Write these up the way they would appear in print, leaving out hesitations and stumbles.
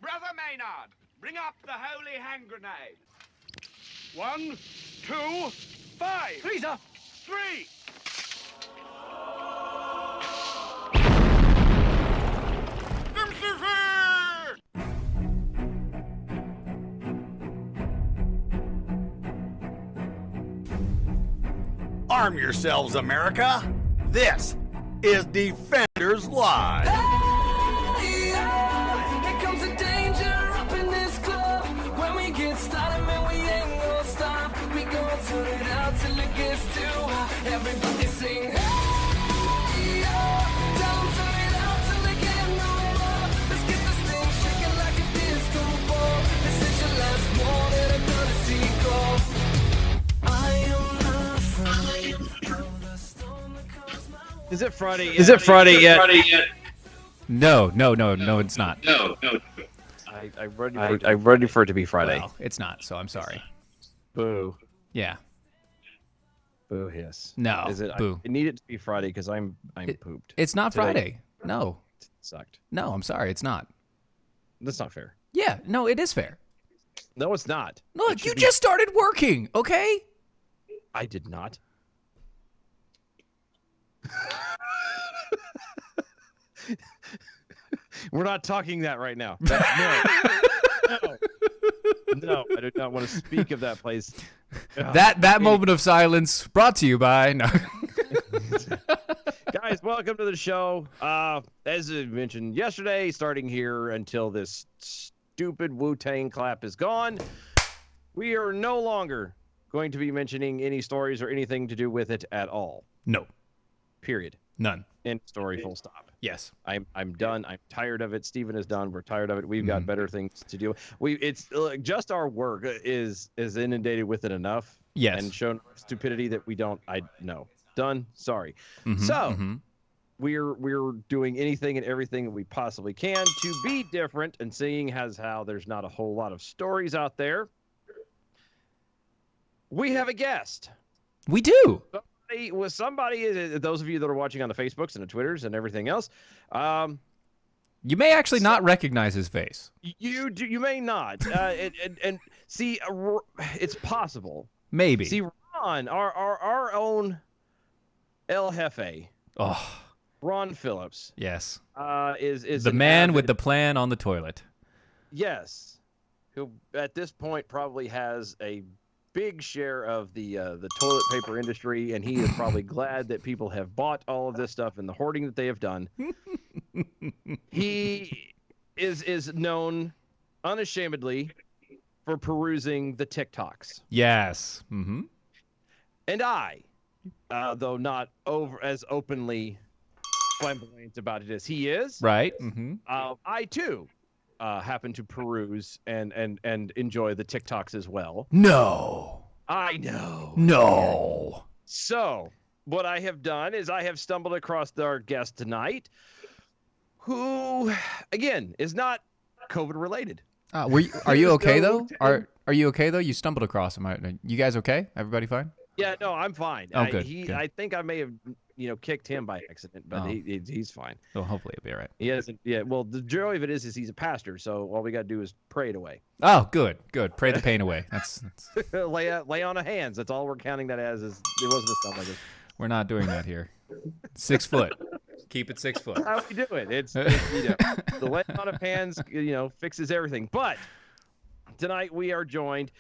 Brother Maynard, bring up the holy hand grenade. 1, 2, 5. Freezer! 3. Arm yourselves, America. This is Defenders Live. Hey, here comes the danger up in this club. When we get started, man, we ain't gonna stop. We gonna turn it out till it gets too hot. Everybody sing, hey, tell 'em turn it out till they can't no more. Let's get this thing shaking like a disco ball. This is your last warning, I'm gonna see call. I am not afraid of the storm that comes my way. Is it Friday yet? Is it Friday yet? No, it's not. No. I'm ready for it to be Friday. Well, it's not, so I'm sorry. Boo. Yeah. Boo hiss. No, Is it? boo. I need it to be Friday because I'm pooped. It's not Today. Friday. No. It sucked. No, I'm sorry. It's not. That's not fair. Yeah, no, it is fair. No, it's not. Look, It should you be- just started working, okay? I did not. We're not talking that right now. No. No, I do not want to speak of that place. That moment of silence brought to you by no. Guys, welcome to the show. As I mentioned yesterday, starting here until this stupid Wu-Tang clap is gone, we are no longer going to be mentioning any stories or anything to do with it at all. No, Period. none. End story, full stop. Yes. I'm done. I'm tired of it. Steven is done. We're tired of it. We've got better things to do. It's just our work is inundated with it enough. Yes. And shown stupidity that we don't. I know. Done. Sorry. Mhm, So mhm. we're doing anything and everything that we possibly can to be different, and seeing as how there's not a whole lot of stories out there, we have a guest. We do. Somebody, those of you that are watching on the Facebooks and the Twitters and everything else, You may actually not recognize his face. you may not, and see, it's possible. Maybe. See, Ron, our own El Jefe, Oh, Ron Phillips, yes. is The an man with avid- the plan on the toilet. yes, who at this point probably has a big share of the toilet paper industry, and he is probably glad that people have bought all of this stuff and the hoarding that they have done. He is known unashamedly for perusing the TikToks, Yes. Mm-hmm. and I, though not as openly flamboyant about it as he is, Right. Mm-hmm. I too happen to peruse and enjoy the TikToks as well. No. I know. No. So, what I have done is I have stumbled across our guest tonight, who, again, is not COVID related. Are you There's okay no though? Are you okay though? You stumbled across him. You guys okay? Everybody fine? Yeah, no, I'm fine. Oh, good, good. I think I may have, kicked him by accident, but Oh. he's fine. Well, hopefully it'll be all right. He hasn't. Yeah. Well, the joy of it is he's a pastor, so all we got to do is pray it away. Oh, good. Pray the pain away. That's lay on of hands. That's all we're counting that as. Is it wasn't a stuff like this. we're not doing that here. 6 foot. Keep it 6 foot. How we do it? It's the laying on of hands, fixes everything. But tonight we are joined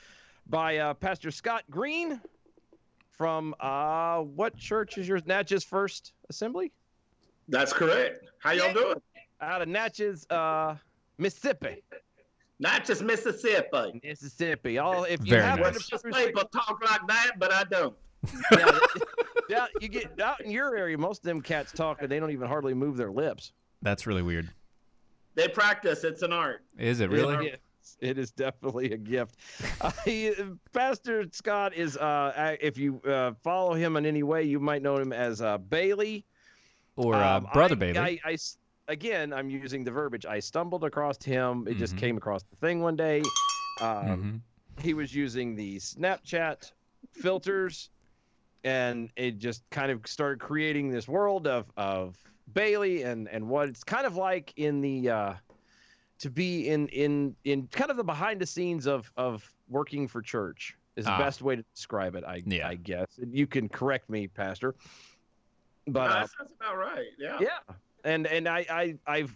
by Pastor Scott Green from what church is yours? Natchez First Assembly That's correct. How y'all doing? out of Natchez, Mississippi. Not just Mississippi. Mississippi. If you Very happen nice. to Just people talk like that, but I don't. yeah, you get out in your area, most of them cats talk and they don't even hardly move their lips. That's really weird. They practice. It's an art. Is it really? It is definitely a gift. Pastor Scott is, if you follow him in any way, you might know him as Bailey. Or Brother Bailey. Again, I'm using the verbiage. I stumbled across him. It just came across the thing one day. He was using the Snapchat filters, and it just kind of started creating this world of Bailey and what it's kind of like in the to be in kind of the behind the scenes of working for church is the best way to describe it. I guess you can correct me, Pastor. But that sounds about right. Yeah. Yeah, and I've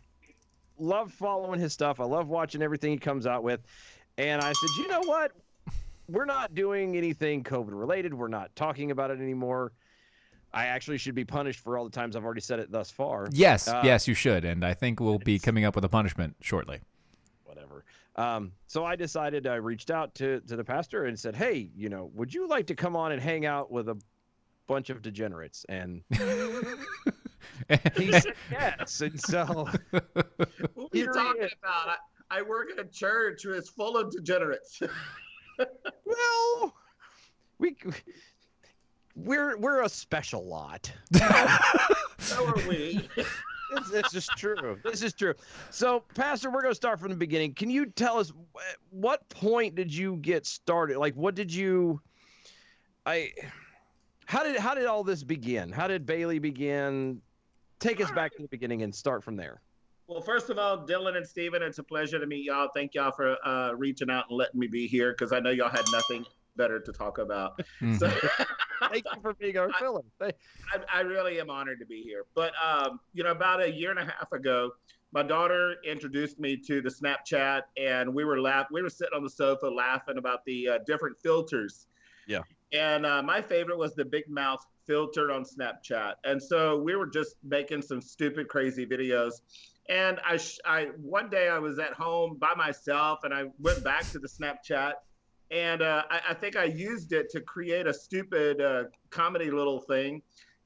loved following his stuff. I love watching everything he comes out with. And I said, you know what? We're not doing anything COVID related. We're not talking about it anymore. I actually should be punished for all the times I've already said it thus far. Yes, yes, you should. And I think we'll be coming up with a punishment shortly. Whatever. So I decided, I reached out to the pastor and said, hey, would you like to come on and hang out with a bunch of degenerates? And he said yes. And so What are you talking about? I work at a church who is full of degenerates. well, we're a special lot. So are we. This is true. This is true. So, Pastor, we're going to start from the beginning. Can you tell us what point did you get started? Like, what did you? How did all this begin? How did Bailey begin? Take us back to the beginning and start from there. Well, first of all, Dylan and Steven, it's a pleasure to meet y'all. Thank y'all for reaching out and letting me be here because I know y'all had nothing better to talk about. Mhm. So, Thank you for being our filler. I really am honored to be here. But, about a year and a half ago, my daughter introduced me to the Snapchat, and we were sitting on the sofa laughing about the different filters. Yeah. And my favorite was the big mouth filter on Snapchat. And so we were just making some stupid, crazy videos. And one day I was at home by myself, and I went back to the Snapchat, and I think I used it to create a stupid comedy little thing.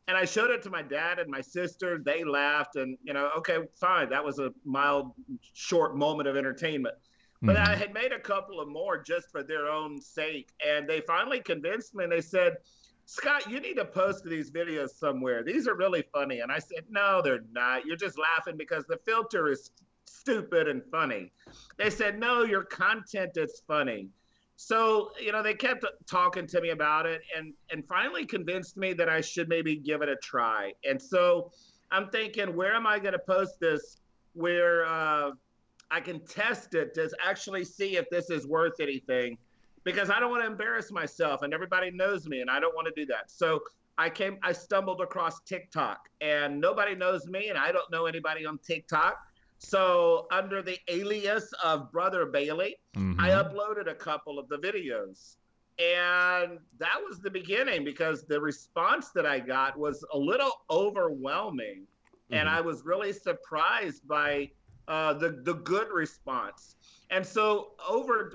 And I showed it to my dad and my sister. They laughed, and okay, fine. That was a mild, short moment of entertainment. But I had made a couple of more just for their own sake, and they finally convinced me. And they said, Scott, you need to post these videos somewhere. These are really funny. And I said, no, they're not. You're just laughing because the filter is stupid and funny. They said, no, your content is funny. So, they kept talking to me about it and finally convinced me that I should maybe give it a try. And so I'm thinking, where am I going to post this where I can test it to actually see if this is worth anything? Because I don't want to embarrass myself, and everybody knows me, and I don't want to do that. So I stumbled across TikTok, and nobody knows me, and I don't know anybody on TikTok. So under the alias of Brother Bailey, I uploaded a couple of the videos. And that was the beginning, because the response that I got was a little overwhelming. And I was really surprised by the good response. And so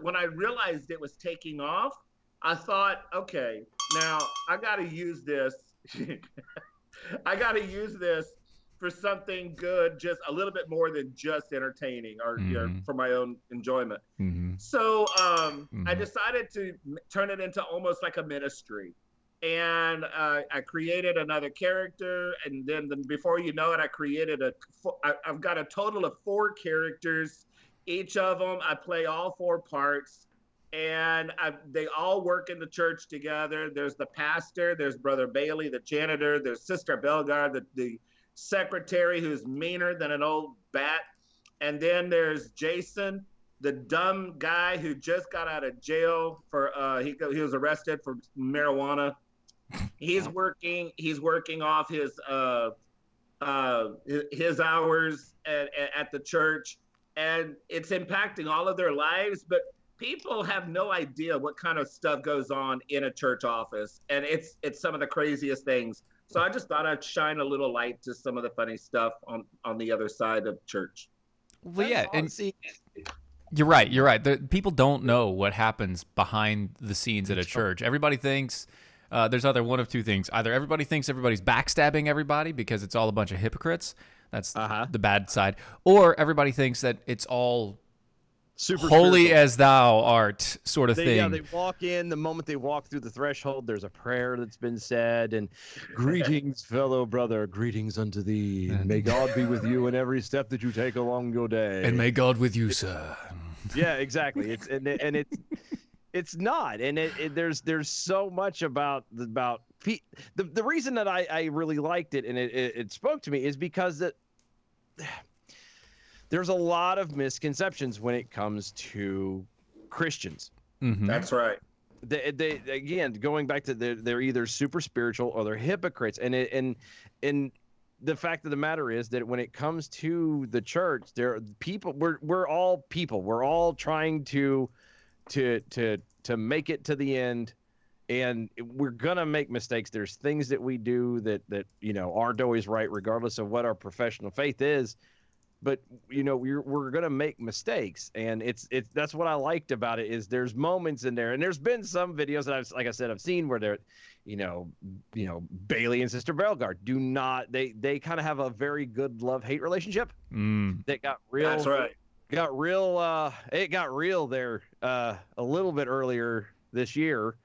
when I realized it was taking off, I thought, okay, now I got to use this. I got to use this for something good, just a little bit more than just entertaining or for my own enjoyment. So I decided to turn it into almost like a ministry. And I created another character, and then before you know it, I've got a total of 4 characters. Each of them, I play all 4 parts, and they all work in the church together. There's the pastor, there's Brother Bailey, the janitor, there's Sister Belgar, the secretary who's meaner than an old bat, and then there's Jason, the dumb guy who just got out of jail for he was arrested for marijuana. He's working off his hours at the church, and it's impacting all of their lives. But people have no idea what kind of stuff goes on in a church office, and it's some of the craziest things. So I just thought I'd shine a little light to some of the funny stuff on the other side of church. Well, yeah, and you're right. You're right. People don't know what happens behind the scenes at a church. Everybody thinks there's either one of two things. Either everybody thinks everybody's backstabbing everybody because it's all a bunch of hypocrites. That's the bad side. Or everybody thinks that it's all super holy spiritual, as thou art sort of thing. Yeah, they walk in. The moment they walk through the threshold, there's a prayer that's been said, and greetings, fellow brother, greetings unto thee. And may God be with you in every step that you take along your day. And may God with you, sir. Yeah, exactly. It's not, and there's so much about the reason that I really liked it and it spoke to me is because there's a lot of misconceptions when it comes to Christians. Mm-hmm. That's right. They again, going back to they're either super spiritual or they're hypocrites. And the fact of the matter is that when it comes to the church, there are people. We're all people. We're all trying to make it to the end, and we're gonna make mistakes. There's things that we do that aren't always right, regardless of what our professional faith is. But we're gonna make mistakes, and it's that's what I liked about it is there's moments in there, and there's been some videos that I've seen where they're, Bailey and Sister Bellegarde do not they kind of have a very good love-hate relationship that got real. That's right. It got real there a little bit earlier this year.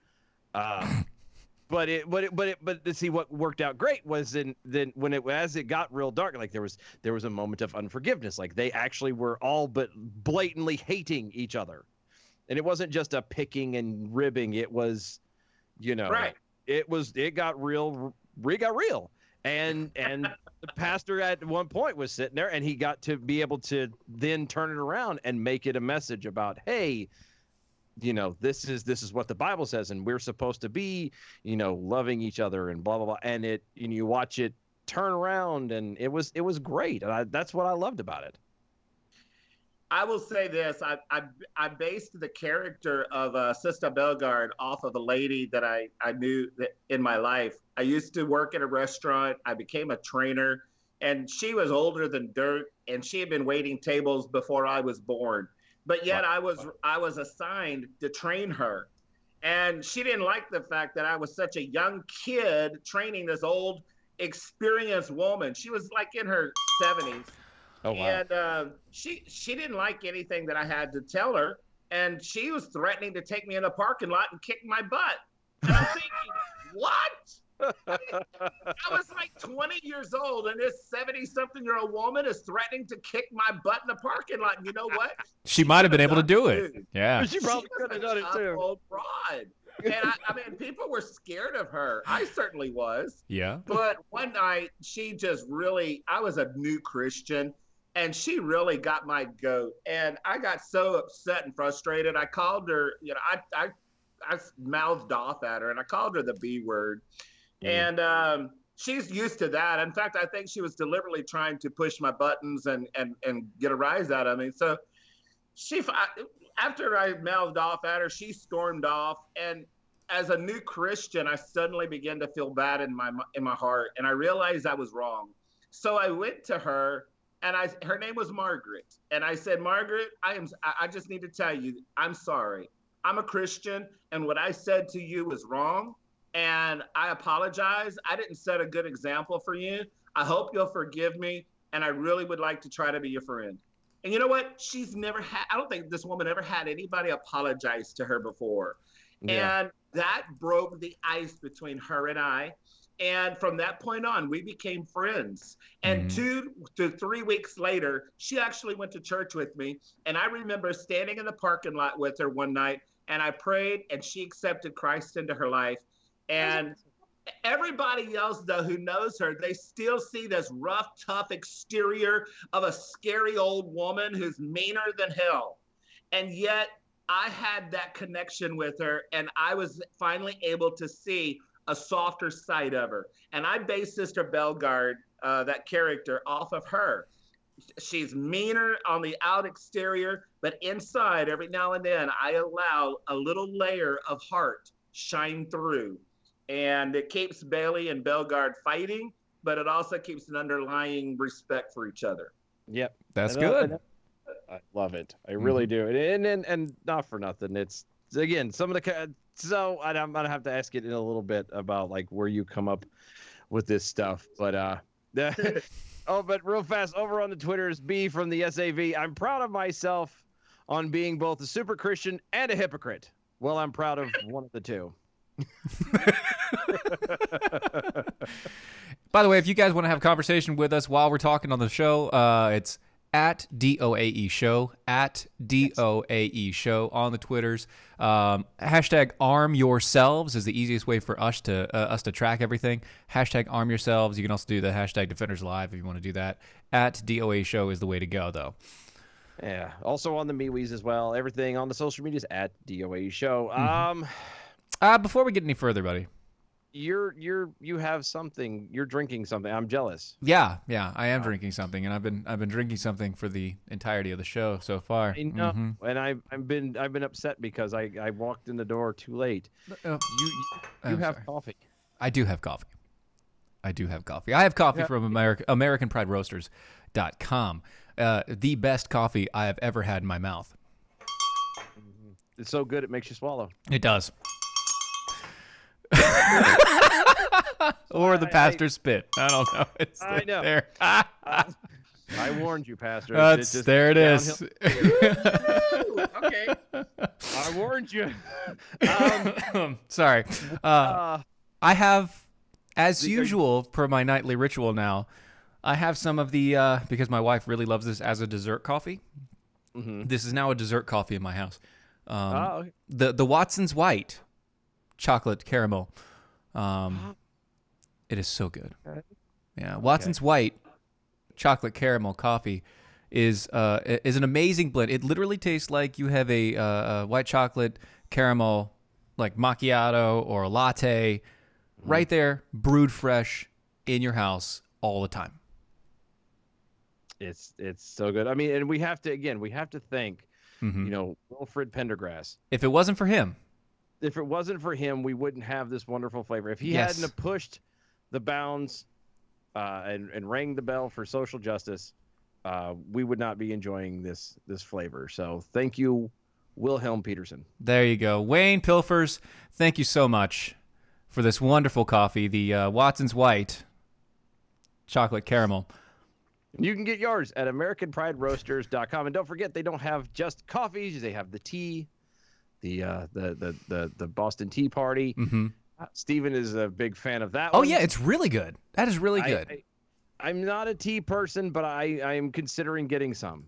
But to see what worked out great was as it got real dark, like there was a moment of unforgiveness. Like they actually were all but blatantly hating each other, and it wasn't just a picking and ribbing. It was, right. It got real. It got real, and the pastor at one point was sitting there, and he got to be able to then turn it around and make it a message about, hey, this is what the Bible says, and we're supposed to be, loving each other and blah, blah, blah. And you watch it turn around, and it was great. And that's what I loved about it. I will say this. I based the character of Sister Bellegarde off of a lady that I knew that in my life. I used to work at a restaurant. I became a trainer, and she was older than dirt, and she had been waiting tables before I was born. But yet I was assigned to train her. And she didn't like the fact that I was such a young kid training this old, experienced woman. She was like in her 70s. Oh, wow. And she didn't like anything that I had to tell her. And she was threatening to take me in a parking lot and kick my butt. And I'm thinking, what? I was like 20 years old, and this 70-something-year-old woman is threatening to kick my butt in the parking lot. And you know what? She might have been able to do it. Dude. Yeah. She probably could have done it too. Old broad. And I mean, people were scared of her. I certainly was. Yeah. But one night, she just really, I was a new Christian, and she really got my goat. And I got so upset and frustrated. I called her, I mouthed off at her, and I called her the B word. And she's used to that. In fact, I think she was deliberately trying to push my buttons and get a rise out of me. So after I mouthed off at her, she stormed off. And as a new Christian, I suddenly began to feel bad in my heart, and I realized I was wrong. So I went to her, and her name was Margaret, and I said, Margaret, I just need to tell you, I'm sorry. I'm a Christian, and what I said to you was wrong. And I apologize. I didn't set a good example for you. I hope you'll forgive me. And I really would like to try to be your friend. And you know what? I don't think this woman ever had anybody apologize to her before. Yeah. And that broke the ice between her and I. And from that point on, we became friends. And 2 to 3 weeks later, she actually went to church with me. And I remember standing in the parking lot with her one night, and I prayed, and she accepted Christ into her life. And everybody else, though, who knows her, they still see this rough, tough exterior of a scary old woman who's meaner than hell. And yet I had that connection with her, and I was finally able to see a softer side of her. And I based Sister Bellegarde, that character, off of her. She's meaner on the out exterior, but inside, every now and then, I allow a little layer of heart shine through. And it keeps Bailey and Bellegarde fighting, but it also keeps an underlying respect for each other. Yep. That's good. I love it. I really do. And not for nothing. It's, again, some of the... So I'm going to have to ask it in a little bit about, like, where you come up with this stuff. But, but real fast, over on the Twitters, B from the SAV, I'm proud of myself on being both a super Christian and a hypocrite. Well, I'm proud of one of the two. By the way, if you guys want to have a conversation with us while we're talking on the show, it's at DOAE Show, at DOAE Show on the Twitters. Hashtag arm yourselves is the easiest way for us to track everything. Hashtag arm yourselves. You can also do the hashtag Defenders Live if you want to do that. At DOA Show is the way to go, though. Yeah. Also on the MeWe's as well. Everything on the social medias at DOA Show. Before we get any further, buddy. You have something. You're drinking something. I'm jealous. Yeah, I am drinking something, and I've been drinking something for the entirety of the show so far. I know, and I've been upset because I walked in the door too late. You have sorry. coffee. I do have coffee. I have coffee from AmericanPrideRoasters.com. The best coffee I have ever had in my mouth. It's so good it makes you swallow. It does. Or the pastor spit. I don't know. I know. There. I warned you, Pastor. There it is. Okay. I warned you. Sorry. I have, as usual, per my nightly ritual now, I have some of the, because my wife really loves this as a dessert coffee. Mm-hmm. This is now a dessert coffee in my house. Okay. The Watson's White chocolate caramel. It is so good. Yeah, Watson's White chocolate caramel coffee is an amazing blend. It literally tastes like you have a white chocolate caramel like macchiato or a latte right there, brewed fresh in your house all the time. It's so good. I mean, and we have to thank, Wilfred Pendergrass. If it wasn't for him, we wouldn't have this wonderful flavor. If he hadn't have pushed the bounds and rang the bell for social justice, we would not be enjoying this flavor. So thank you, Wilhelm Peterson. There you go. Wayne Pilfers, thank you so much for this wonderful coffee, the Watson's White chocolate caramel. You can get yours at AmericanPrideRoasters.com. And don't forget, they don't have just coffees. They have the tea, the Boston Tea Party. Mm-hmm. Steven is a big fan of that Oh, one. yeah, it's really good. That is really good. I'm not a tea person, but I am considering getting some.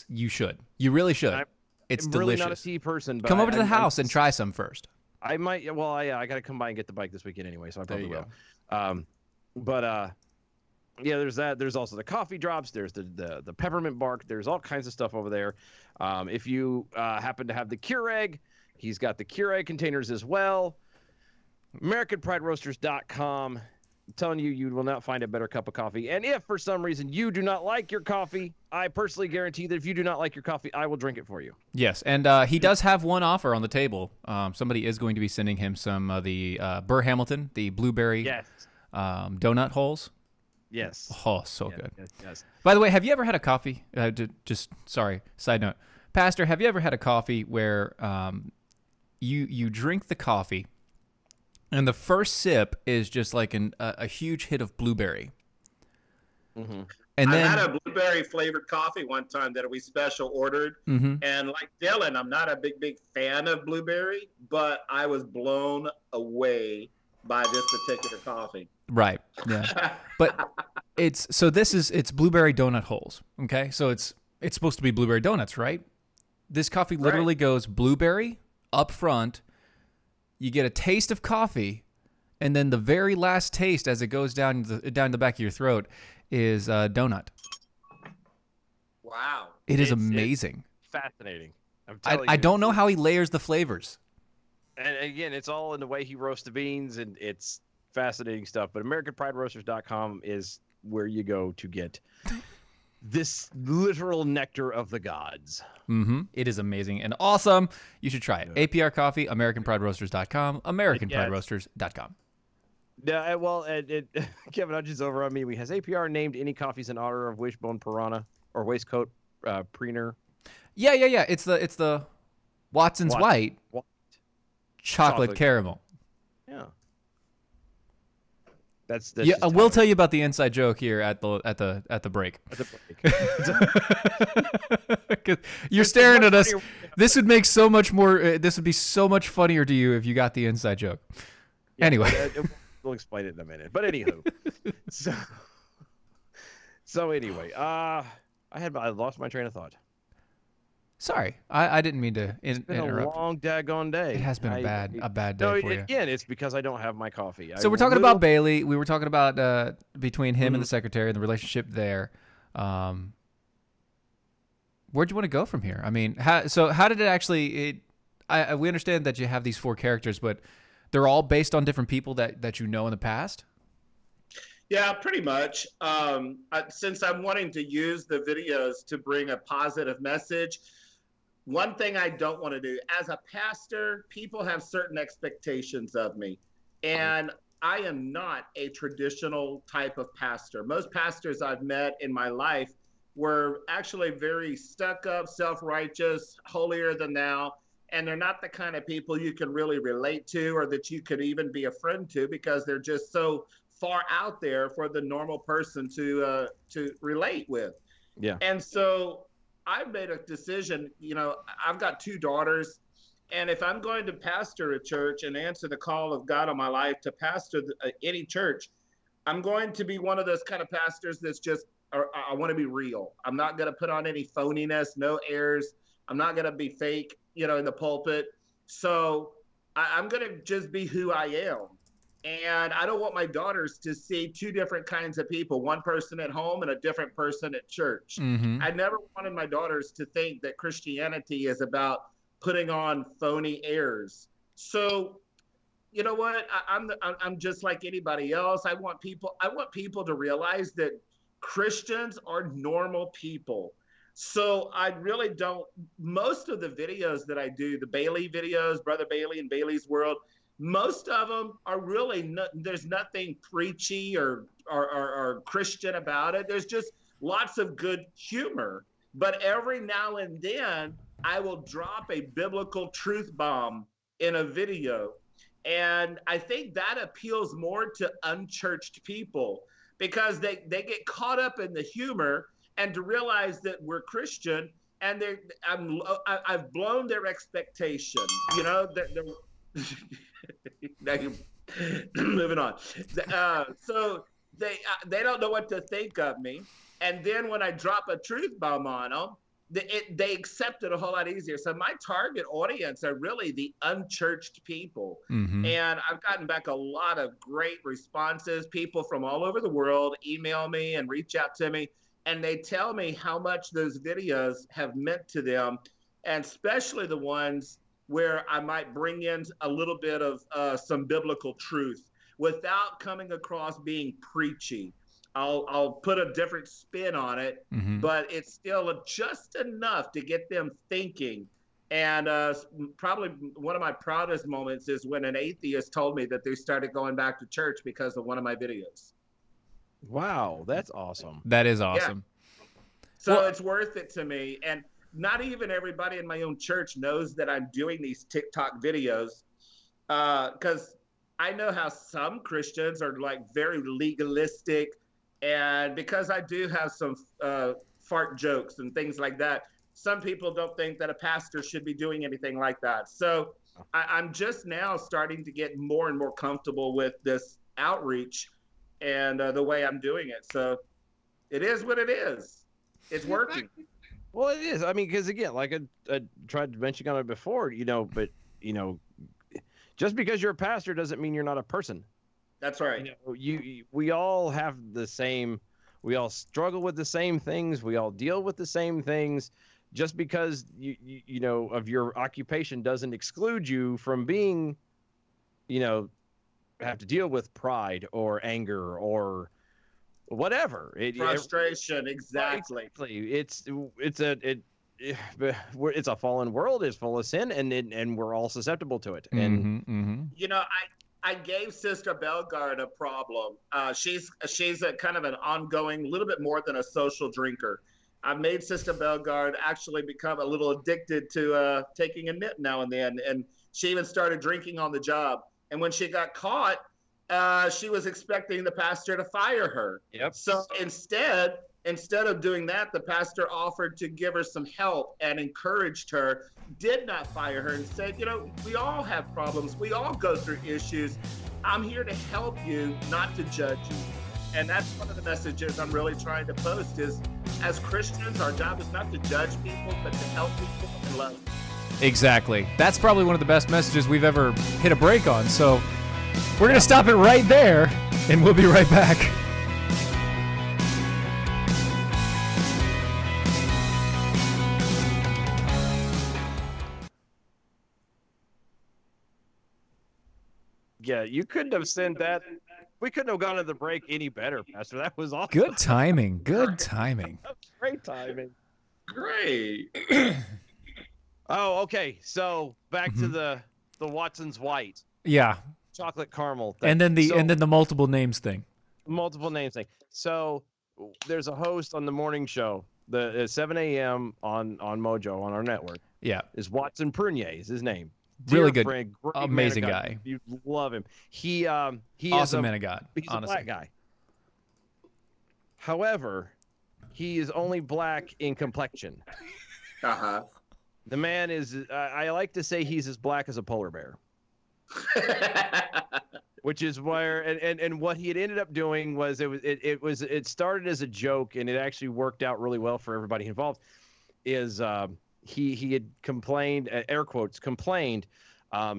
You should. You really should. It's I'm delicious. really not a tea person. But Come over to the house and try some first. I might. Well, I got to come by and get the bike this weekend anyway, so I probably will. Yeah, there's that. There's also the coffee drops. There's the peppermint bark. There's all kinds of stuff over there. If you happen to have the Keurig, he's got the Keurig containers as well. AmericanPrideRoasters.com. I'm telling you, you will not find a better cup of coffee. And if for some reason you do not like your coffee, I personally guarantee that if you do not like your coffee, I will drink it for you. Yes, and he does have one offer on the table. Somebody is going to be sending him some of the Burr Hamilton, the blueberry donut holes. Yes. Oh, so good. Yes. By the way, have you ever had a coffee? Side note. Pastor, have you ever had a coffee where you drink the coffee and the first sip is just like a huge hit of blueberry? Mm-hmm. And then I had a blueberry flavored coffee one time that we special ordered. Mm-hmm. And like Dylan, I'm not a big fan of blueberry, but I was blown away by this particular coffee. Right. Yeah. But it's blueberry donut holes. Okay. So it's supposed to be blueberry donuts, right? This coffee literally goes blueberry up front. You get a taste of coffee, and then the very last taste as it goes down the back of your throat is donut. Wow. It is amazing. It's fascinating. I don't know how he layers the flavors. And again, it's all in the way he roasts the beans, and it's fascinating stuff. But AmericanPrideRoasters.com is where you go to get this literal nectar of the gods. Mm-hmm. It is amazing and awesome. You should try it. APR Coffee, AmericanPrideRoasters.com, AmericanPrideRoasters.com. Yeah, well, Kevin Hutchins over on me. Has APR named any coffees in honor of Wishbone Piranha or Waistcoat Preener? Yeah. It's the Watson's White chocolate caramel. Yeah. That's yeah. I will tell you about the inside joke here at the break. At the break. 'Cause you're staring at us. This would make so much more. This would be so much funnier to you if you got the inside joke. Yeah, anyway, we'll explain it in a minute. But anywho, so anyway, I lost my train of thought. Sorry, I didn't mean to It's been interrupt. a long daggone day. It has been a bad day No, for you. again, it's because I don't have my coffee. So we're talking about Bailey. We were talking about between him and the secretary and the relationship there. Where'd you want to go from here? I mean, how did it actually? We understand that you have these 4 characters, but they're all based on different people that you know in the past. Yeah, pretty much. Since I'm wanting to use the videos to bring a positive message, one thing I don't want to do as a pastor, people have certain expectations of me, and I am not a traditional type of pastor. Most pastors I've met in my life were actually very stuck up, self-righteous, holier than thou, and they're not the kind of people you can really relate to or that you could even be a friend to, because they're just so far out there for the normal person to relate with. Yeah. And so I've made a decision. I've got 2 daughters, and if I'm going to pastor a church and answer the call of God on my life to pastor any church, I'm going to be one of those kind of pastors that's just, I want to be real. I'm not going to put on any phoniness, no airs. I'm not going to be fake, in the pulpit. So I'm going to just be who I am. And I don't want my daughters to see 2 different kinds of people, one person at home and a different person at church. Mm-hmm. I never wanted my daughters to think that Christianity is about putting on phony airs. So, you know what? I'm just like anybody else. I want people to realize that Christians are normal people. So I really don't, most of the videos that I do, the Bailey videos, Brother Bailey and Bailey's World, most of them are really there's nothing preachy or Christian about it. There's just lots of good humor. But every now and then, I will drop a biblical truth bomb in a video. And I think that appeals more to unchurched people, because they get caught up in the humor and to realize that we're Christian, and I've blown their expectation. Now you're moving on. So they don't know what to think of me, and then when I drop a truth bomb on them, they accept it a whole lot easier. So my target audience are really the unchurched people. Mm-hmm. And I've gotten back a lot of great responses. People from all over the world email me and reach out to me, and they tell me how much those videos have meant to them, and especially the ones where I might bring in a little bit of some biblical truth without coming across being preachy. I'll put a different spin on it, Mm-hmm. but it's still just enough to get them thinking. And probably one of my proudest moments is when an atheist told me that they started going back to church because of one of my videos. Wow, that's awesome. That is awesome. So it's worth it to me. And not even everybody in my own church knows that I'm doing these TikTok videos, because I know how some Christians are like very legalistic. And because I do have some fart jokes and things like that, some people don't think that a pastor should be doing anything like that. So I'm just now starting to get more and more comfortable with this outreach and the way I'm doing it. So it is what it is. It's working. Well, it is. I mean, because again, like I tried to mention on it before, but just because you're a pastor doesn't mean you're not a person. That's right. We all have the same. We all struggle with the same things. We all deal with the same things. Just because you know of your occupation doesn't exclude you from being, have to deal with pride or anger or whatever. Frustration, exactly. It's a fallen world. It's full of sin, and we're all susceptible to it. And I gave Sister Bellegarde a problem. She's a kind of an ongoing, little bit more than a social drinker. I've made Sister Bellegarde actually become a little addicted to taking a nip now and then, and she even started drinking on the job. And when she got caught, she was expecting the pastor to fire her. Yep. So instead of doing that, the pastor offered to give her some help and encouraged her, did not fire her, and said, we all have problems. We all go through issues. I'm here to help you, not to judge you. And that's one of the messages I'm really trying to post is as Christians, our job is not to judge people, but to help people and love. Exactly. That's probably one of the best messages we've ever hit a break on. So we're going to stop it right there, and we'll be right back. Yeah, you couldn't have sent that. We couldn't have gone to the break any better, Pastor. That was awesome. Good timing. Good timing. Great timing. Great. Oh, okay. So back to the Watson's White Yeah. chocolate caramel thing. And then the multiple names thing. multiple names thing. So there's a host on the morning show, the 7 a.m. on Mojo on our network. Yeah. Is Watson Prunier is his name. Really Dear good, friend, great man of amazing God. guy. You love him. He Awesome is man of God. He's Honestly. a black guy. However, he is only black in complexion. Uh-huh. The man is, I like to say he's as black as a polar bear. Which is where, and what he had ended up doing was it started as a joke, and it actually worked out really well for everybody involved. Is he had complained, air quotes, complained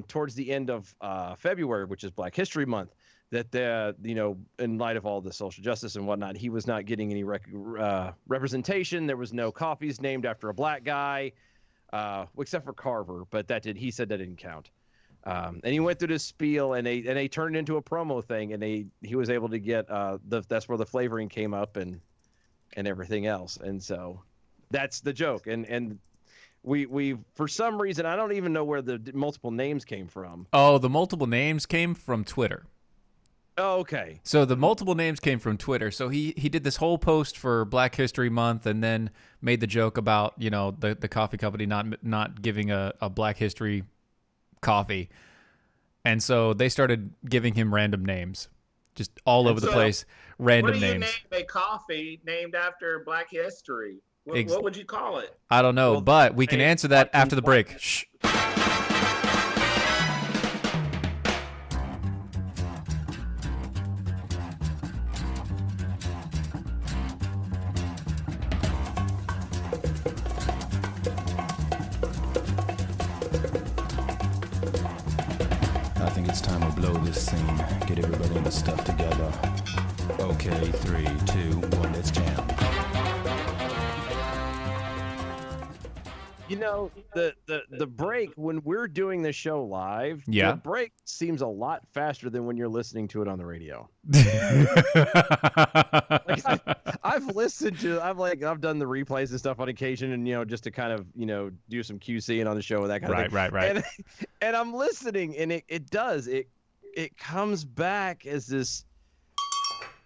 towards the end of February, which is Black History Month, that in light of all the social justice and whatnot, he was not getting any representation. There was no coffees named after a black guy, except for Carver, but he said that didn't count. And he went through this spiel, and they turned it into a promo thing, and he was able to get that's where the flavoring came up and everything else, and so that's the joke. And we for some reason, I don't even know where the multiple names came from. Oh, the multiple names came from Twitter. Oh, okay. So the multiple names came from Twitter. So he did this whole post for Black History Month, and then made the joke about the coffee company not giving a Black History coffee, and so they started giving him random names, just all over the place. Random what do you names. name a coffee named after Black history? What would you call it? I don't know, Well, but we can hey, answer that Watson after the break. Shh. I think it's time we blow this scene. Get everybody in the stuff together. Okay, 3, 2, 1, let's jam. The break, when we're doing the show live, Yeah. the break seems a lot faster than when you're listening to it on the radio. Like, I've listened to, I've done the replays and stuff on occasion, and just to kind of do some QCing on the show and that kind of thing. Right. And I'm listening, and it comes back as this.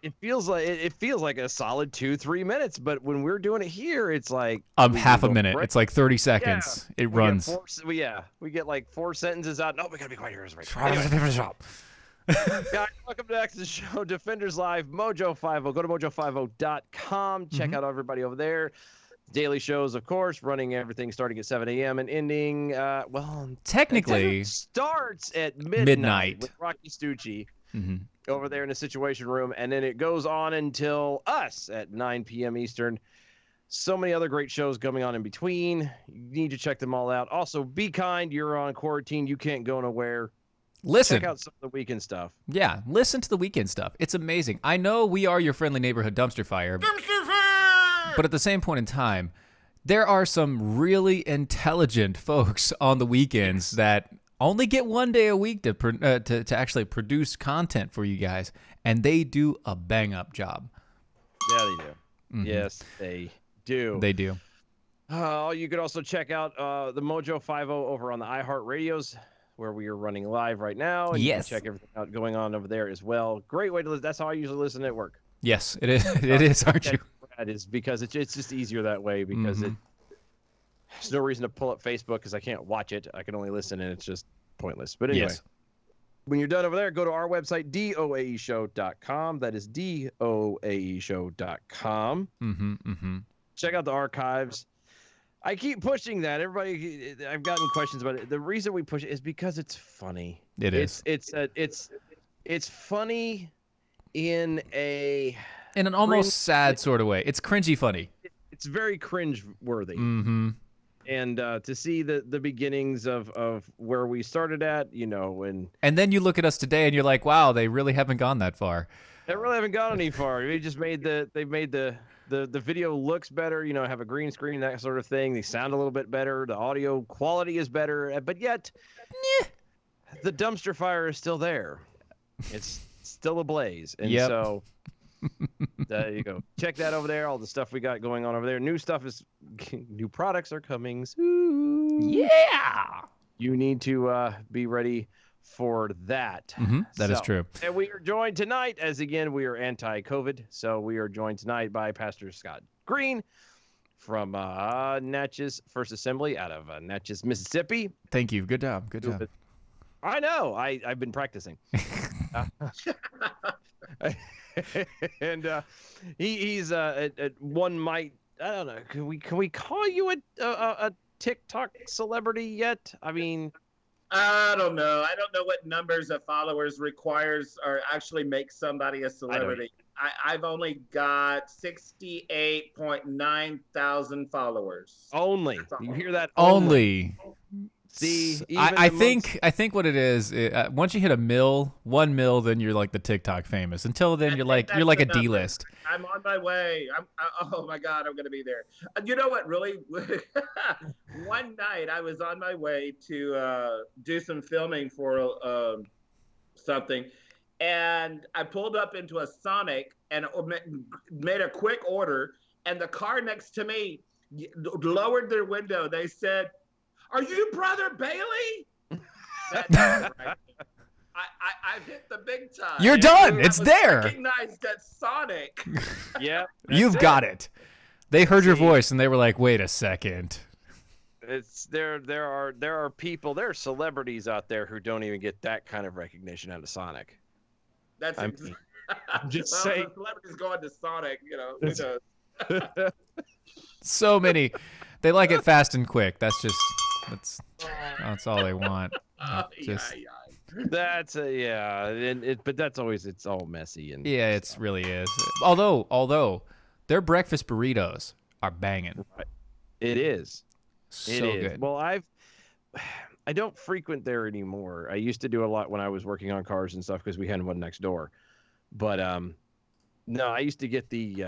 It feels like a solid 2-3 minutes, but when we're doing it here, it's like Half a minute. It's like 30 seconds. Yeah. It runs. We get like 4 sentences out. No, we gotta be quiet here. Anyway. Guys, welcome back to the show, Defenders Live, Mojo 50. Go to mojo50.com. Check out everybody over there. Daily shows, of course, running everything starting at 7 a.m. and ending, Technically, it starts at midnight with Rocky Stucci over there in the Situation Room, and then it goes on until us at 9 p.m. Eastern. So many other great shows coming on in between. You need to check them all out. Also, be kind. You're on quarantine. You can't go nowhere. listen. Check out some of the weekend stuff. Yeah, listen to the weekend stuff. It's amazing. I know we are your friendly neighborhood dumpster fire. But at the same point in time, there are some really intelligent folks on the weekends that only get one day a week to actually produce content for you guys, and they do a bang-up job. Yeah, they do. Yes, they do. They do. You could also check out the Mojo 50 over on the iHeartRadios, where we are running live right now. And Yes. You can check everything out going on over there as well. Great way to listen. That's how I usually listen at work. Yes, it is. It is, aren't you? That is because it's just easier that way because there's no reason to pull up Facebook because I can't watch it. I can only listen, and it's just pointless. But anyway. Yes. When you're done over there, go to our website, doaeshow.com. That is doaeshow.com. Check out the archives. I keep pushing that. Everybody, I've gotten questions about it. The reason we push it is because it's funny. It is. It's funny in an almost sad sort of way. It's cringy funny. it's very cringe worthy. Mm-hmm. And to see the beginnings of where we started at, And then you look at us today and you're like, wow, they really haven't gone that far. they really haven't gone any far. They've made the video looks better, have a green screen, that sort of thing. They sound a little bit better. The audio quality is better, but yet the dumpster fire is still there. It's still ablaze. And Yep. so there you go. Check that over there. All the stuff we got going on over there. New products are coming soon. Yeah. You need to be ready for that. That is true. And we are joined tonight, as again, we are anti-COVID. So we are joined tonight by Pastor Scott Green from Natchez First Assembly out of Natchez, Mississippi. Thank you. Good job. Good job. I know. I've been practicing. And he's one might, I don't know, can we call you a TikTok celebrity yet? I mean, I don't know. I don't know what numbers of followers requires or actually makes somebody a celebrity. I've only got 68.9 thousand followers. only. You hear that? Only. See, I think what it is, once you hit 1 mil, then you're like the TikTok famous. Until then, you're like a D-list. I'm on my way. Oh my God, I'm gonna be there. You know what? Really, one night I was on my way to do some filming for something, and I pulled up into a Sonic and made a quick order, and the car next to me lowered their window. They said, "Are you Brother Bailey?" That's right. I've hit the big time. You're done. I It's was there. Recognized at Sonic. Yeah, You've got it. They heard your voice and they were like, "Wait a second." it's there are people, there are celebrities out there who don't even get that kind of recognition out of Sonic. That's I'm just well, saying. the celebrities going to Sonic, who knows? So many. They like it fast and quick. That's all they want. Just That's but that's always, it's all messy and yeah, it really is. Although their breakfast burritos are banging. it is. So It is. good. Well, I don't frequent there anymore. I used to do a lot when I was working on cars and stuff because we had one next door. But no, I used to get the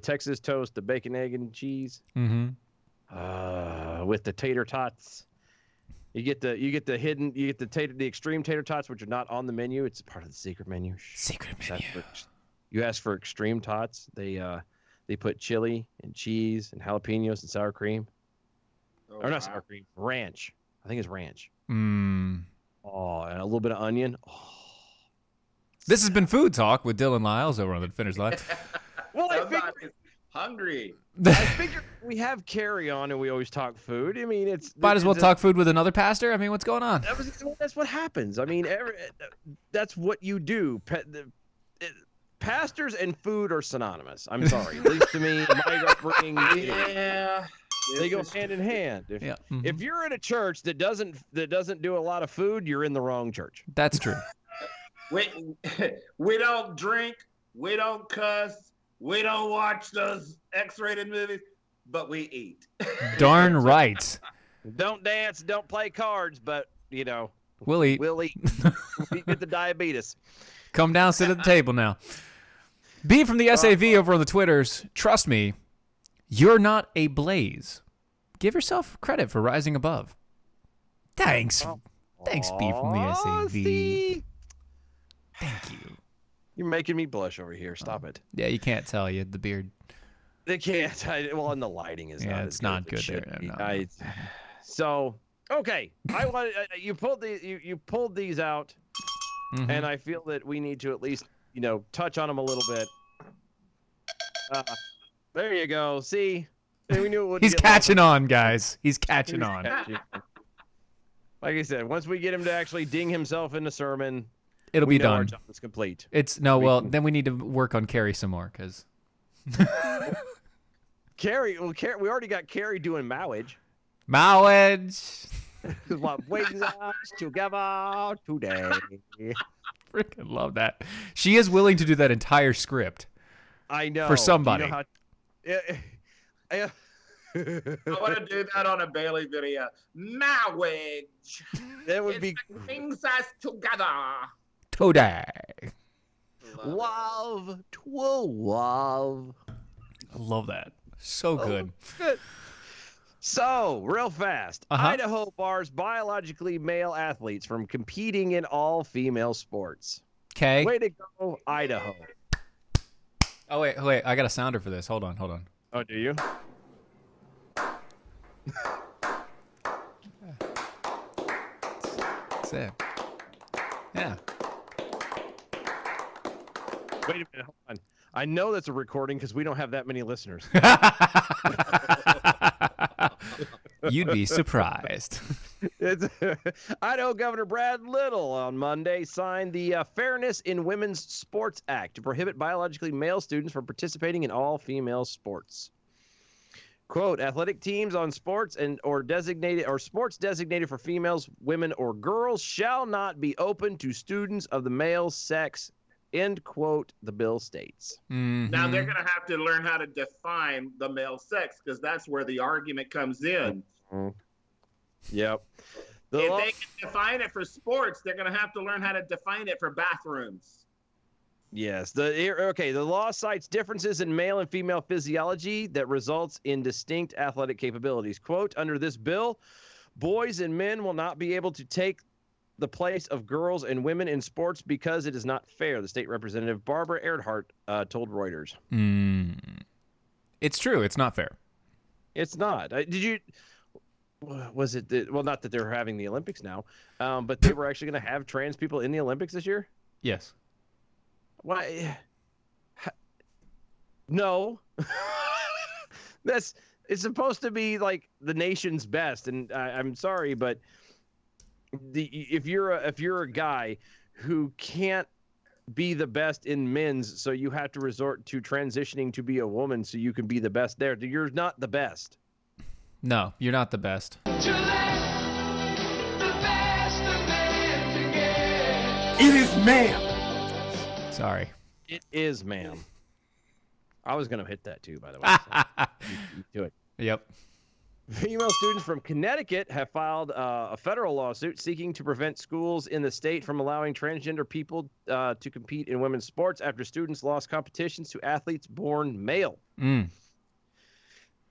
Texas toast, the bacon, egg, and cheese, Mm-hmm. with the tater tots. You get the extreme tater tots, which are not on the menu. It's part of the secret menu. Secret menu. You ask for extreme tots. They put chili and cheese and jalapenos and sour cream. Or not sour cream, ranch. I think it's ranch. Mm. Oh, and a little bit of onion. Oh. This has been Food Talk with Dylan Lyles over on the Defenders Live. Well, I Somebody's hungry. figure we have Carrie on and we always talk food. I mean, Might as well talk food with another pastor. I mean, what's going on? That's what happens. I mean, that's what you do. Pastors and food are synonymous. I'm sorry. At least to me, my upbringing. Yeah. They go hand in hand. Yeah. If you're in a church that doesn't do a lot of food, you're in the wrong church. That's true. We don't drink. We don't cuss. We don't watch those X-rated movies, but we eat. Darn right. Don't dance, don't play cards, but We'll eat. we'll eat. We get the diabetes. Come down, sit at the table now. B from the SAV over on the Twitters. Trust me, you're not a blaze. Give yourself credit for rising above. Thanks. Thanks, B from the SAV. See? Thank you. You're making me blush over here. Stop it. Yeah, you can't tell. You had the beard. They can't. And the lighting is Yeah, not. it's as not as it good should there. be. No. So okay, I want you pulled these out, Mhm. and I feel that we need to at least touch on them a little bit. There you go. See, we knew it would. He's catching on, guys. He's catching on. Like I said, once we get him to actually ding himself in the sermon, It'll we be know our done. job is complete. Then we need to work on Carrie some more because Carrie, we already got Carrie doing marriage. Marriage. What brings us together today? Freaking love that. She is willing to do that entire script. I know. For somebody. Do I want to do that on a Bailey video. Marriage. That would be It brings us together. Today. love to love. I love that. So good. Good. So, real fast, Uh-huh. Idaho bars biologically male athletes from competing in all female sports. Okay. Way to go, Idaho. Oh, wait. I got a sounder for this. Hold on. Oh, do you? That's it. Yeah. Wait a minute, hold on. I know that's a recording because we don't have that many listeners. You'd be surprised. It's, Idaho Governor Brad Little on Monday signed the Fairness in Women's Sports Act to prohibit biologically male students from participating in all female sports. Quote, athletic teams on sports or sports designated for females, women, or girls shall not be open to students of the male sex, end quote, the bill states. Now they're going to have to learn how to define the male sex because that's where the argument comes in. Yep. If they can define it for sports, they're going to have to learn how to define it for bathrooms. Yes. The law cites differences in male and female physiology that results in distinct athletic capabilities. Quote, under this bill, boys and men will not be able to take the place of girls and women in sports because it is not fair, the state representative Barbara Earhart told Reuters. It's true. It's not fair. It's not. Was it, well, not that they're having the Olympics now, but they were actually going to have trans people in the Olympics this year? Yes. Why? No. It's supposed to be like the nation's best, and I'm sorry, but if you're a guy who can't be the best in men's, so you have to resort to transitioning to be a woman so you can be the best there, you're not the best. No, you're not the best. It is ma'am. Sorry. It is, ma'am. I was going to hit that too, by the way. So you do it. Yep. Female students from Connecticut have filed a federal lawsuit seeking to prevent schools in the state from allowing transgender people to compete in women's sports after students lost competitions to athletes born male.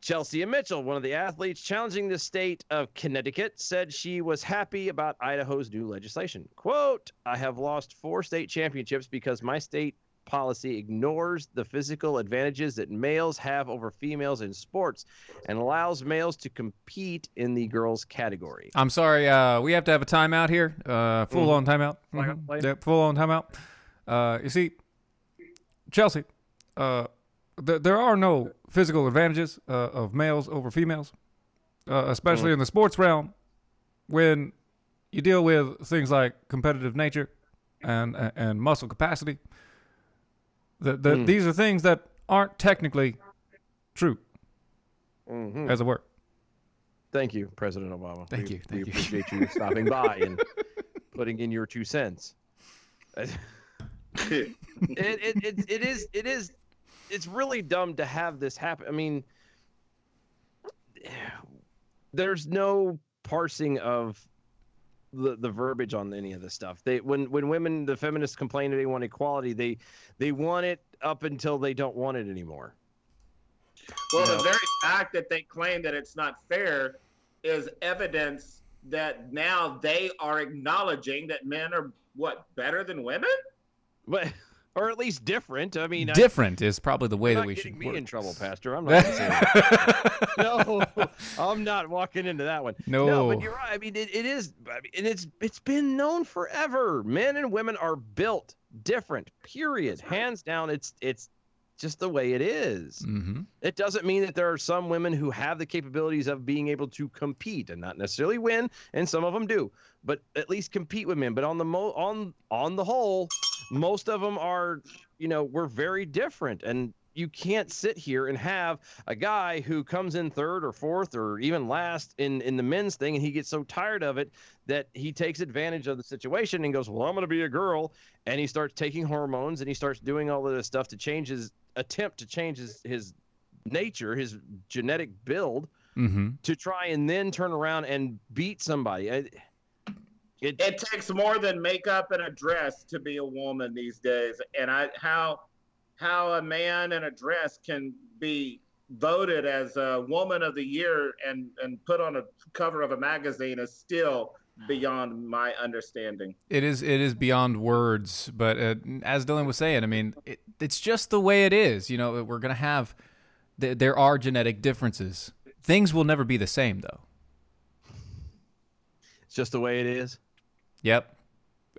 Chelsea Mitchell, one of the athletes challenging the state of Connecticut, said she was happy about Idaho's new legislation. Quote, I have lost 4 state championships because my state policy ignores the physical advantages that males have over females in sports and allows males to compete in the girls category. I'm sorry. We have to have a timeout here. Full-on timeout. Yep, full-on timeout. You see, Chelsea, there are no physical advantages of males over females, especially in the sports realm when you deal with things like competitive nature and muscle capacity. These are things that aren't technically true, as it were. Thank you, President Obama. Thank you. We appreciate you stopping by and putting in your 2 cents. It is. It's really dumb to have this happen. I mean, there's no parsing of the verbiage on any of this stuff. When women, the feminists complain that they want equality, they want it up until they don't want it anymore. Well, the very fact that they claim that it's not fair is evidence that now they are acknowledging that men are better than women? But or at least different. I mean, different is probably the way that we should me work. in trouble, Pastor. I'm not gonna say that. No, I'm not walking into that one. No, but you're right. I mean, it is, and it's been known forever. Men and women are built different. Period. Hands down. It's just the way it is. It doesn't mean that there are some women who have the capabilities of being able to compete and not necessarily win, and some of them do, but at least compete with men. But on the whole, most of them are, we're very different. And you can't sit here and have a guy who comes in 3rd or 4th or even last in the men's thing, and he gets so tired of it that he takes advantage of the situation and goes, well, I'm going to be a girl. And he starts taking hormones and he starts doing all of this stuff to change his nature, his genetic build, to try and then turn around and beat somebody. It takes more than makeup and a dress to be a woman these days. And how a man in a dress can be voted as a woman of the year and put on a cover of a magazine is still beyond my understanding. It is beyond words, but as Dylan was saying, I mean, it's just the way it is. You know, we're gonna have there are genetic differences. Things will never be the same, though. It's just the way it is. Yep,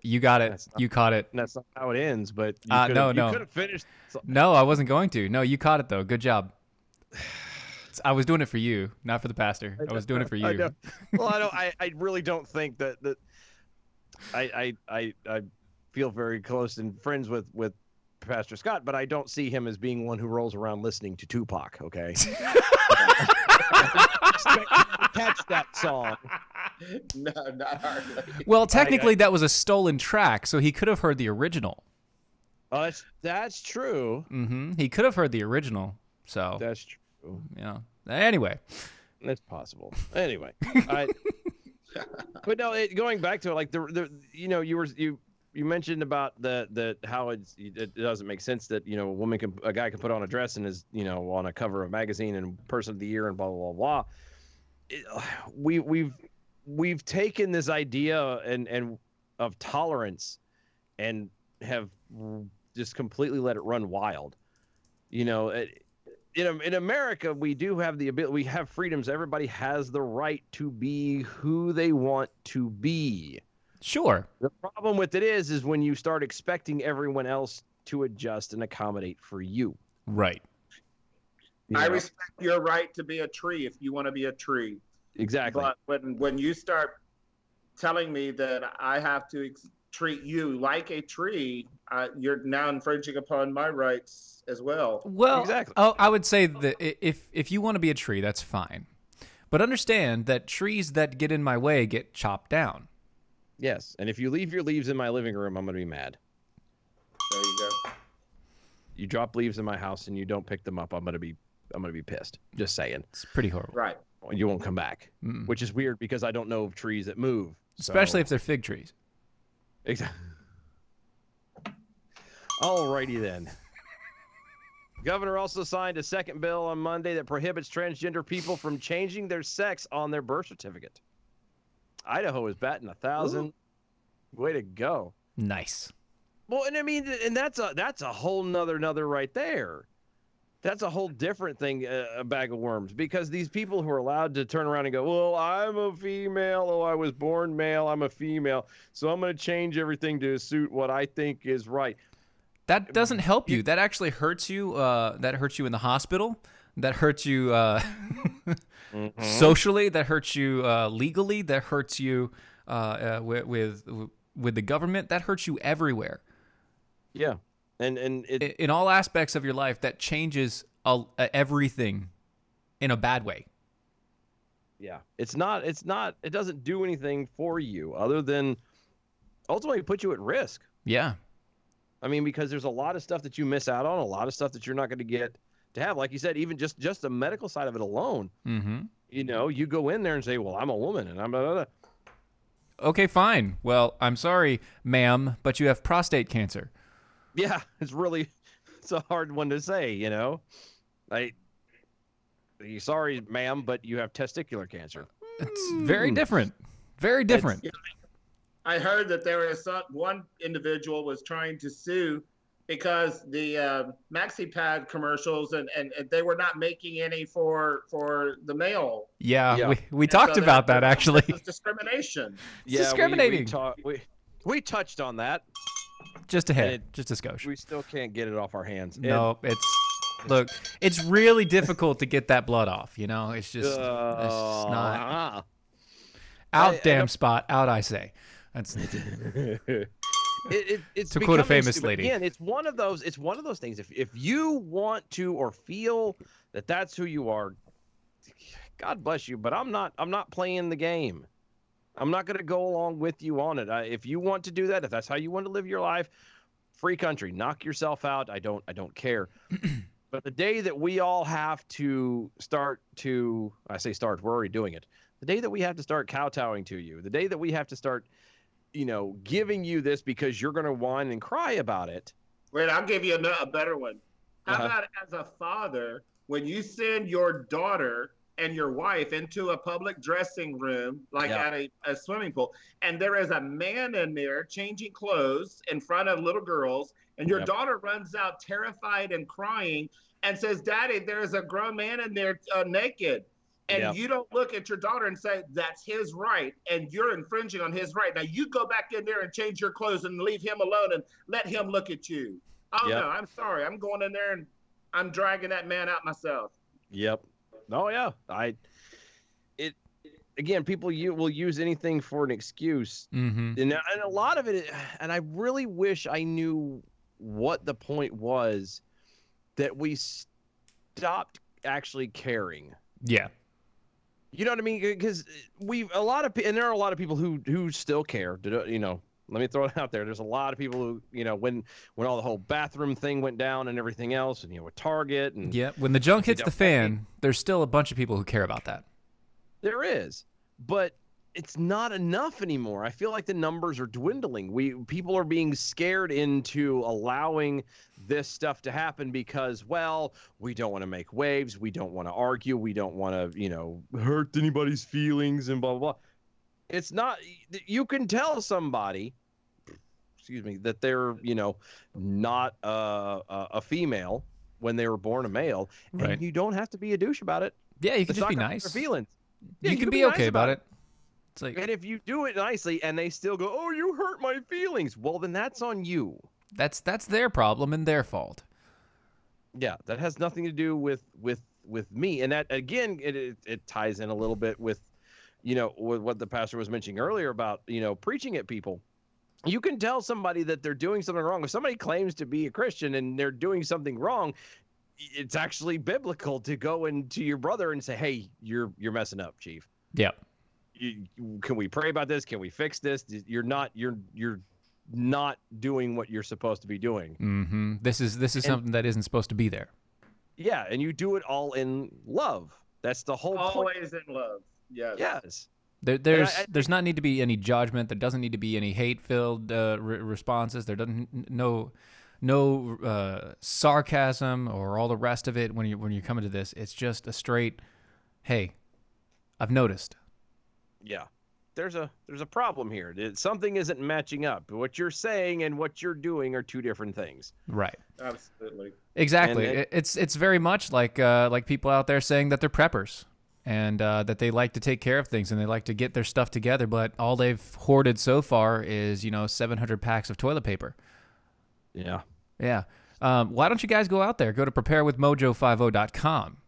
you got it. You caught it. That's not how it ends, but you no. You could have finished. No, I wasn't going to. No, you caught it though. Good job. I was doing it for you, not for the pastor. I was doing it for you. I know. Well, I really don't think that I feel very close and friends with Pastor Scott, but I don't see him as being one who rolls around listening to Tupac. Okay. Catch that song. No, not hardly. Well, technically, that was a stolen track, so he could have heard the original. Oh, that's true. He could have heard the original. So that's true. Yeah. Anyway, that's possible. Anyway, but no, going back to it, like you mentioned about the how it doesn't make sense that a guy can put on a dress and is on a cover of a magazine and person of the year and blah blah blah blah. We've taken this idea and of tolerance and have just completely let it run wild. In America, we do have the ability. We have freedoms. Everybody has the right to be who they want to be. Sure. The problem with it is when you start expecting everyone else to adjust and accommodate for you. Right. I respect your right to be a tree if you want to be a tree. Exactly. But when you start telling me that I have to treat you like a tree, you're now infringing upon my rights as well. Well, exactly. I would say that if you want to be a tree, that's fine. But understand that trees that get in my way get chopped down. Yes, and if you leave your leaves in my living room, I'm going to be mad. There you go. You drop leaves in my house and you don't pick them up, I'm going to be pissed. Just saying. It's pretty horrible. Right. You won't come back, which is weird because I don't know of trees that move. Especially if they're fig trees. Exactly. Alrighty then. Governor also signed a second bill on Monday that prohibits transgender people from changing their sex on their birth certificate. Idaho is batting 1,000. Ooh. Way to go. Nice. Well, and I mean, and that's a whole nother right there. That's a whole different thing, a bag of worms, because these people who are allowed to turn around and go, well, I'm a female. Oh, I was born male. I'm a female. So I'm going to change everything to suit what I think is right. That doesn't help you. That actually hurts you. That hurts you in the hospital. That hurts you socially. That hurts you legally. That hurts you with the government. That hurts you everywhere. Yeah. And in all aspects of your life, that changes everything in a bad way. Yeah, it doesn't do anything for you other than ultimately put you at risk. Yeah. I mean, because there's a lot of stuff that you miss out on, a lot of stuff that you're not going to get to have. Like you said, even just the medical side of it alone. Mm-hmm. You go in there and say, well, I'm a woman and I'm blah, blah, blah. Okay, fine. Well, I'm sorry, ma'am, but you have prostate cancer. Yeah, it's a hard one to say, sorry, ma'am, but you have testicular cancer. It's very different. Very different. I heard that there was one individual was trying to sue because the MaxiPad commercials and they were not making any for the male. Yeah. We talked about that actually. It's discrimination. It's discriminating. We touched on that. Just a hit, just a skosh. We still can't get it off our hands. No, it's really difficult to get that blood off. It's just not. Out, damn spot, out, I say. That's it's to quote a famous lady. Again, it's one of those things. If you want to or feel that that's who you are, God bless you. But I'm not playing the game. I'm not going to go along with you on it. If you want to do that, if that's how you want to live your life, free country, knock yourself out. I don't care. But the day that we all have to I say start, we're already doing it. The day that we have to start kowtowing to you, the day that we have to start, giving you this because you're going to whine and cry about it. Wait, I'll give you a better one. How Uh-huh. about as a father, when you send your daughter and your wife into a public dressing room, like Yeah. at a swimming pool, and there is a man in there changing clothes in front of little girls, and your Yep. daughter runs out terrified and crying and says, "Daddy, there's a grown man in there naked." And Yep. you don't look at your daughter and say, "That's his right," and you're infringing on his right. Now you go back in there and change your clothes and leave him alone and let him look at you. Oh, Yep. no, I'm sorry. I'm going in there and I'm dragging that man out myself. Yep. Oh yeah. Again, people will use anything for an excuse. Mm-hmm. And a lot of it, and I really wish I knew what the point was that we stopped actually caring. Yeah. You know what I mean? Because and there are a lot of people who still care. Let me throw it out there. There's a lot of people who, when all the whole bathroom thing went down and everything else, and with Target and Yeah. When the junk hits You the know, fan, there's still a bunch of people who care about that. there is, but it's not enough anymore. I feel like the numbers are dwindling. People are being scared into allowing this stuff to happen because, well, we don't want to make waves. We don't want to argue. We don't want to, hurt anybody's feelings and blah, blah, blah. It's not, you can tell somebody, that they're, not a female when they were born a male. Right. And you don't have to be a douche about it. Yeah, you can It's just be not gonna hurt nice. their feelings. Yeah, You can be nice okay about it. It's like And if you do it nicely and they still go, "Oh, you hurt my feelings," well, then that's on you. that's their problem and their fault. Yeah, that has nothing to do with me. And that again, it ties in a little bit with, with what the pastor was mentioning earlier about preaching at people. You can tell somebody that they're doing something wrong. If somebody claims to be a Christian and they're doing something wrong, it's actually biblical to go into your brother and say, "Hey, you're messing up, Chief. Yeah. Can we pray about this? Can we fix this? You're not doing what you're supposed to be doing." Mm-hmm. This is something that isn't supposed to be there. Yeah, and you do it all in love. That's the whole point. Always in love. Yes. Yes. There's not need to be any judgment. There doesn't need to be any hate-filled responses. There doesn't no sarcasm or all the rest of it when you're coming to this. It's just a straight, "Hey, I've noticed." Yeah. There's a problem here. Something isn't matching up. What you're saying and what you're doing are two different things. Right. Absolutely. Exactly. And It's very much like people out there saying that they're preppers and that they like to take care of things and they like to get their stuff together, but all they've hoarded so far is 700 packs of toilet paper. Yeah. Yeah. Why don't you guys go out there? Go to preparewithmojo50.com.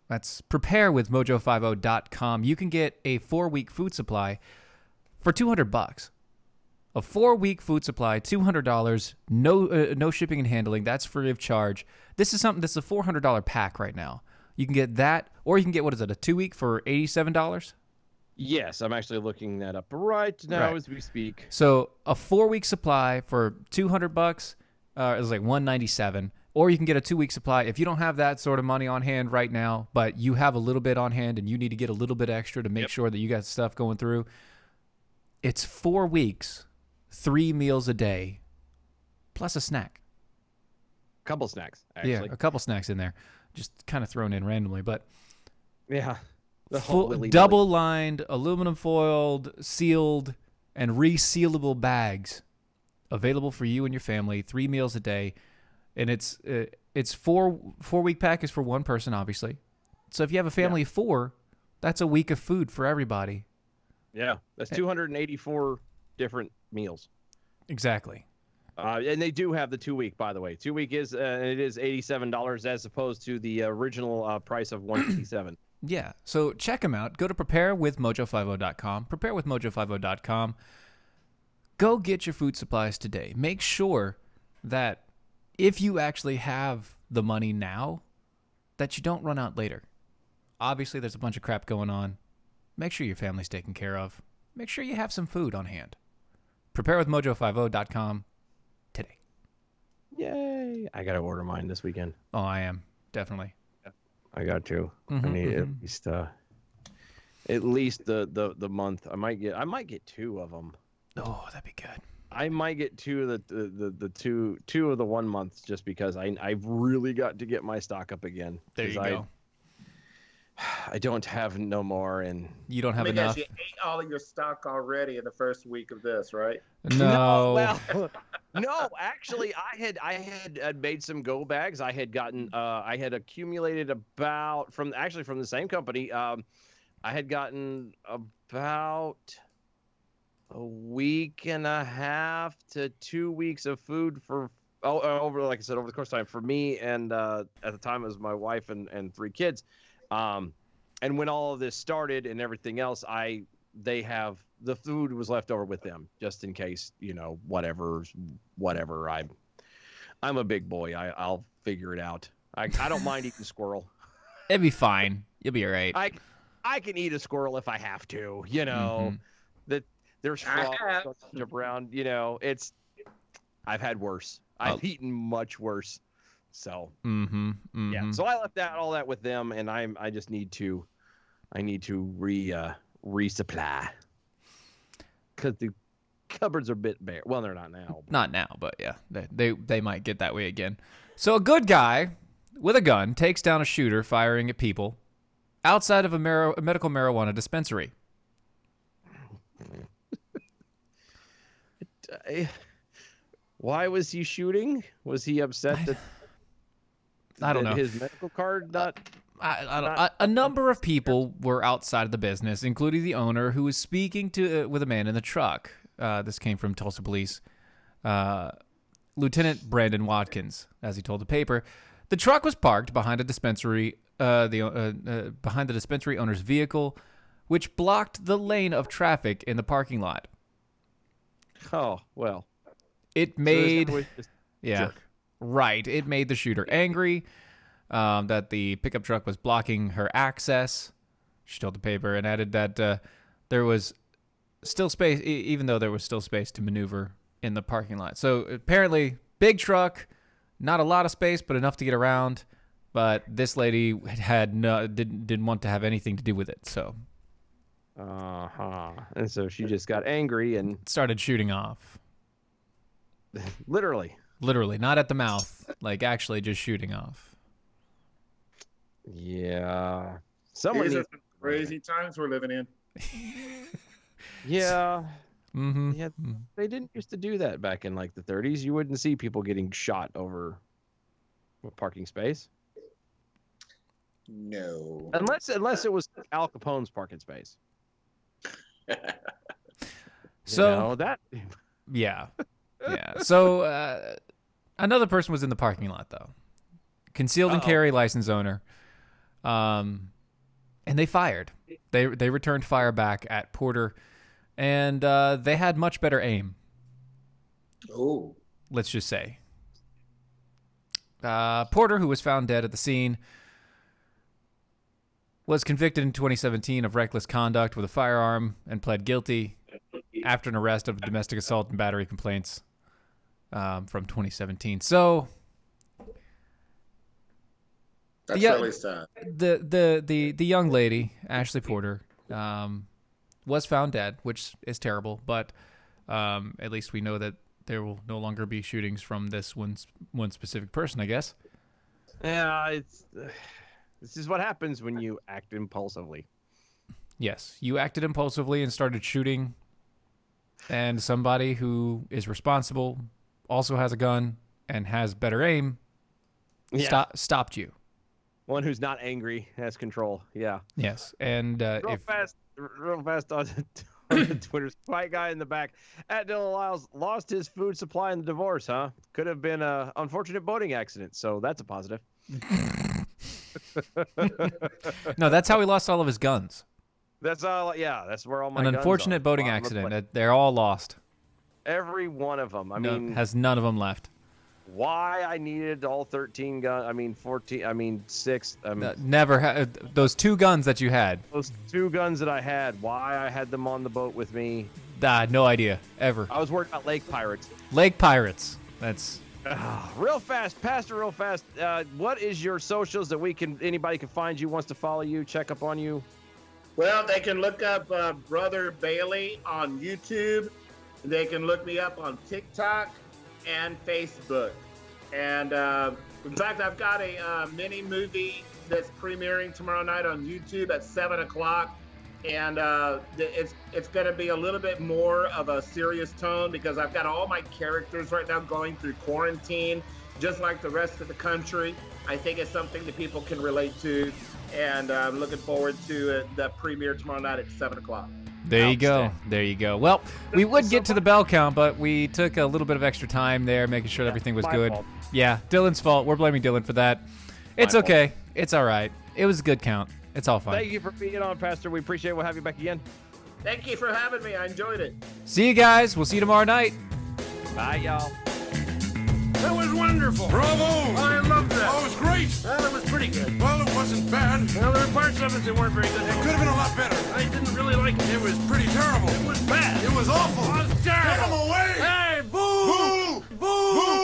That's preparewithmojo50.com. You can get a 4-week food supply for $200. A 4-week food supply, $200, no shipping and handling. That's free of charge. This is something that's a $400 pack right now. You can get that, or you can get, what is it, a 2-week for $87? Yes, I'm actually looking that up right now Right. as we speak. So a 4-week supply for $200 is like $197. Or you can get a 2-week supply if you don't have that sort of money on hand right now, but you have a little bit on hand and you need to get a little bit extra to make sure that you got stuff going through. It's 4 weeks, 3 meals a day, plus a snack. Couple snacks, actually. Yeah, a couple snacks in there, just kind of thrown in randomly, but Yeah. The whole full, willy-nilly. double-lined, aluminum foiled, sealed, and resealable bags available for you and your family, 3 meals a day. And it's 4-week pack is for one person, obviously. So if you have a family of 4, that's a week of food for everybody. Yeah, that's 284 different meals. Exactly. And they do have the 2-week, by the way. 2-week is it is $87 as opposed to the original price of $157. Yeah. So check them out. Go to preparewithmojo50.com. Preparewithmojo50.com. Go get your food supplies today. Make sure that if you actually have the money now, that you don't run out later. Obviously, there's a bunch of crap going on. Make sure your family's taken care of. Make sure you have some food on hand. Preparewithmojo50.com today. Yay! I gotta order mine this weekend. Oh, I am. definitely. I got to. Mhm, I need mhm. at least the month. I might get 2 of them. Oh, that'd be good. I might get 2 of the two of the 1 month just because I've really got to get my stock up again. There you 'Cause go. I don't have no more, and You don't I have mean, guys, enough. you ate all of your stock already in the first week of this, right? No. well, no, actually, I had made some go bags. I had gotten I had accumulated about from the same company. I had gotten about a week and a half to 2 weeks of food for over, like I said, over the course of time for me, and at the time it was my wife and 3 kids. And when all of this started and everything else, the food was left over with them just in case, whatever. I'm a big boy. I'll figure it out. I don't mind eating squirrel. It'd be fine. You'll be all right. I can eat a squirrel if I have to, that there's frogs around, I've had worse. I've eaten much worse. So yeah, so I left all that with them, and I just need to resupply because the cupboards are a bit bare. Well, they're not now. Not now, but yeah, they might get that way again. So a good guy with a gun takes down a shooter firing at people outside of a medical marijuana dispensary. Why was he shooting? Was he upset that? I don't know. His medical card not. A number of people were outside of the business, including the owner, who was speaking with a man in the truck. This came from Tulsa Police. Lieutenant Brandon Watkins, as he told the paper. The truck was parked behind a dispensary, behind the dispensary owner's vehicle, which blocked the lane of traffic in the parking lot. Oh, well. It made... Jerk. Right. It made the shooter angry that the pickup truck was blocking her access. She told the paper and added that there was still space, even though there was still space to maneuver in the parking lot. So apparently, big truck, not a lot of space, but enough to get around. But this lady didn't want to have anything to do with it. So, and so she just got angry and started shooting off. Literally, not at the mouth, like actually just shooting off. Yeah, These are some crazy times we're living in. Yeah. Mm-hmm. Yeah, they didn't used to do that back in like the 30s. You wouldn't see people getting shot over a parking space. No. Unless it was Al Capone's parking space. So that. Yeah. Yeah. So another person was in the parking lot though. Concealed and carry license owner. And they fired. They returned fire back at Porter. And they had much better aim. Oh. Let's just say. Porter, who was found dead at the scene, was convicted in 2017 of reckless conduct with a firearm and pled guilty after an arrest of domestic assault and battery complaints from 2017. So that's really sad. The young lady, Ashley Porter, was found dead, which is terrible, but at least we know that there will no longer be shootings from this one specific person, I guess. Yeah, this is what happens when you act impulsively. Yes, you acted impulsively and started shooting, and somebody who is responsible, also has a gun, and has better aim, stopped you. One who's not angry, has control. Yeah. Yes, and real fast on the Twitter. White guy in the back at Dylan Lyles lost his food supply in the divorce, huh? Could have been an unfortunate boating accident, so that's a positive. No, that's how he lost all of his guns. That's all. Yeah, that's where all my An guns unfortunate are. boating accident. They're all lost. Every one of them. I mean, has none of them left. Why I needed all 13 guns? I mean, 14. I mean, 6. Never had those 2 guns that you had. Those 2 guns that I had. Why I had them on the boat with me? No idea ever. I was worried about lake pirates. Lake pirates. That's Real fast, Pastor, real fast. What is your socials that anybody can find you, wants to follow you, check up on you? Well, they can look up Brother Bailey on YouTube. They can look me up on TikTok and Facebook. And in fact, I've got a mini movie that's premiering tomorrow night on YouTube at 7 o'clock. And it's going to be a little bit more of a serious tone because I've got all my characters right now going through quarantine, just like the rest of the country. I think it's something that people can relate to, and I'm looking forward to the premiere tomorrow night at 7 o'clock. There you go. There you go. Well, we would get to the bell count, but we took a little bit of extra time there, making sure everything was good. Fault. Yeah, Dylan's fault. We're blaming Dylan for that. It's okay. It's all right. It was a good count. It's all fine. Thank you for being on, Pastor. We appreciate it. We'll have you back again. Thank you for having me. I enjoyed it. See you guys. We'll see you tomorrow night. Bye, y'all. That was wonderful. Bravo! I loved that. Oh, it was great. Well, it was pretty good. Well, it wasn't bad. Well, there were parts of it that weren't very good. It could have been a lot better. I didn't really like it. It was pretty terrible. It was bad. It was awful.